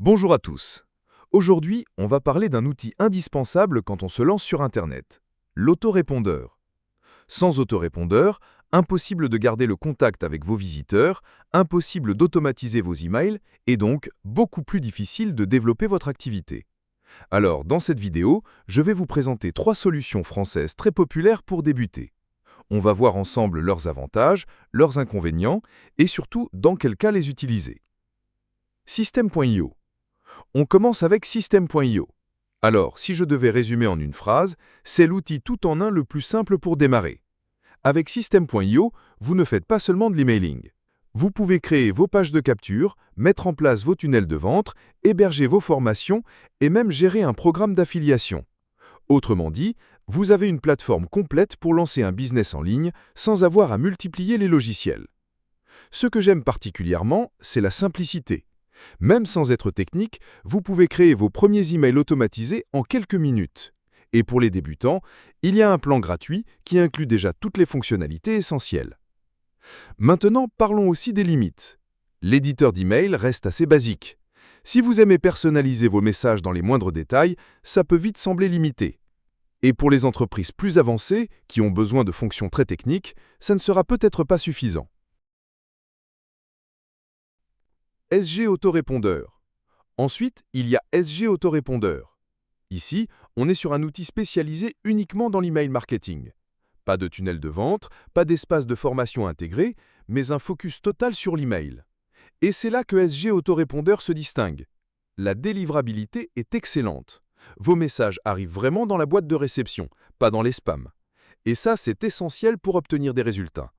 Bonjour à tous. Aujourd'hui, on va parler d'un outil indispensable quand on se lance sur Internet, l'autorépondeur. Sans autorépondeur, impossible de garder le contact avec vos visiteurs, impossible d'automatiser vos emails et donc beaucoup plus difficile de développer votre activité. Alors, dans cette vidéo, je vais vous présenter 3 solutions françaises très populaires pour débuter. On va voir ensemble leurs avantages, leurs inconvénients et surtout dans quel cas les utiliser. System.io. On commence avec System.io. Alors, si je devais résumer en une phrase, c'est l'outil tout en un le plus simple pour démarrer. Avec System.io, vous ne faites pas seulement de l'emailing. Vous pouvez créer vos pages de capture, mettre en place vos tunnels de vente, héberger vos formations et même gérer un programme d'affiliation. Autrement dit, vous avez une plateforme complète pour lancer un business en ligne sans avoir à multiplier les logiciels. Ce que j'aime particulièrement, c'est la simplicité. Même sans être technique, vous pouvez créer vos premiers emails automatisés en quelques minutes. Et pour les débutants, il y a un plan gratuit qui inclut déjà toutes les fonctionnalités essentielles. Maintenant, parlons aussi des limites. L'éditeur d'email reste assez basique. Si vous aimez personnaliser vos messages dans les moindres détails, ça peut vite sembler limité. Et pour les entreprises plus avancées, qui ont besoin de fonctions très techniques, ça ne sera peut-être pas suffisant. SG Autorépondeur. Ensuite, il y a SG Autorépondeur. Ici, on est sur un outil spécialisé uniquement dans l'email marketing. Pas de tunnel de vente, pas d'espace de formation intégré, mais un focus total sur l'email. Et c'est là que SG Autorépondeur se distingue. La délivrabilité est excellente. Vos messages arrivent vraiment dans la boîte de réception, pas dans les spams. Et ça, c'est essentiel pour obtenir des résultats.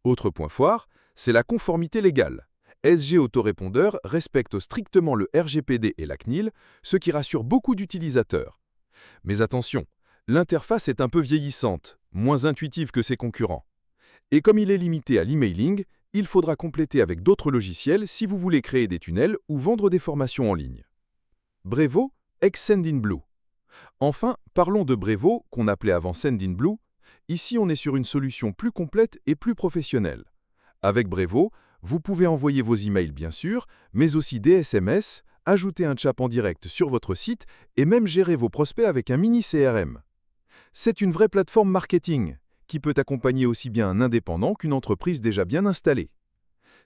Autre point fort, c'est la conformité légale. SG Autorépondeur respecte strictement le RGPD et la CNIL, ce qui rassure beaucoup d'utilisateurs. Mais attention, l'interface est un peu vieillissante, moins intuitive que ses concurrents. Et comme il est limité à l'emailing, il faudra compléter avec d'autres logiciels si vous voulez créer des tunnels ou vendre des formations en ligne. Brevo, ex-Sendinblue. Enfin, parlons de Brevo, qu'on appelait avant Sendinblue. Ici, on est sur une solution plus complète et plus professionnelle. Avec Brevo, vous pouvez envoyer vos emails bien sûr, mais aussi des SMS, ajouter un chat en direct sur votre site et même gérer vos prospects avec un mini CRM. C'est une vraie plateforme marketing qui peut accompagner aussi bien un indépendant qu'une entreprise déjà bien installée.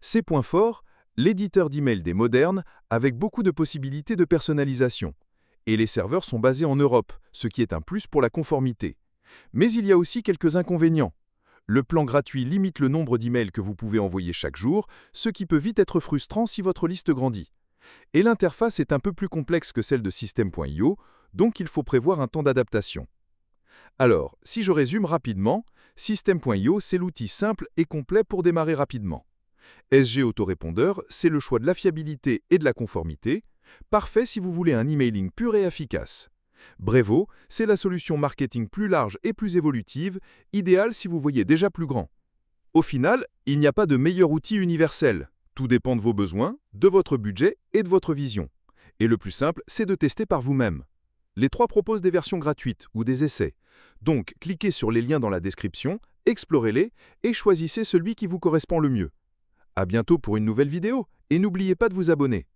Ses points forts, l'éditeur d'email des modernes avec beaucoup de possibilités de personnalisation. Et les serveurs sont basés en Europe, ce qui est un plus pour la conformité. Mais il y a aussi quelques inconvénients. Le plan gratuit limite le nombre d'emails que vous pouvez envoyer chaque jour, ce qui peut vite être frustrant si votre liste grandit. Et l'interface est un peu plus complexe que celle de System.io, donc il faut prévoir un temps d'adaptation. Alors, si je résume rapidement, System.io, c'est l'outil simple et complet pour démarrer rapidement. SG Autorépondeur, c'est le choix de la fiabilité et de la conformité, parfait si vous voulez un emailing pur et efficace. Brevo, c'est la solution marketing plus large et plus évolutive, idéale si vous voyez déjà plus grand. Au final, il n'y a pas de meilleur outil universel. Tout dépend de vos besoins, de votre budget et de votre vision. Et le plus simple, c'est de tester par vous-même. Les 3 proposent des versions gratuites ou des essais. Donc, cliquez sur les liens dans la description, explorez-les et choisissez celui qui vous correspond le mieux. À bientôt pour une nouvelle vidéo et n'oubliez pas de vous abonner.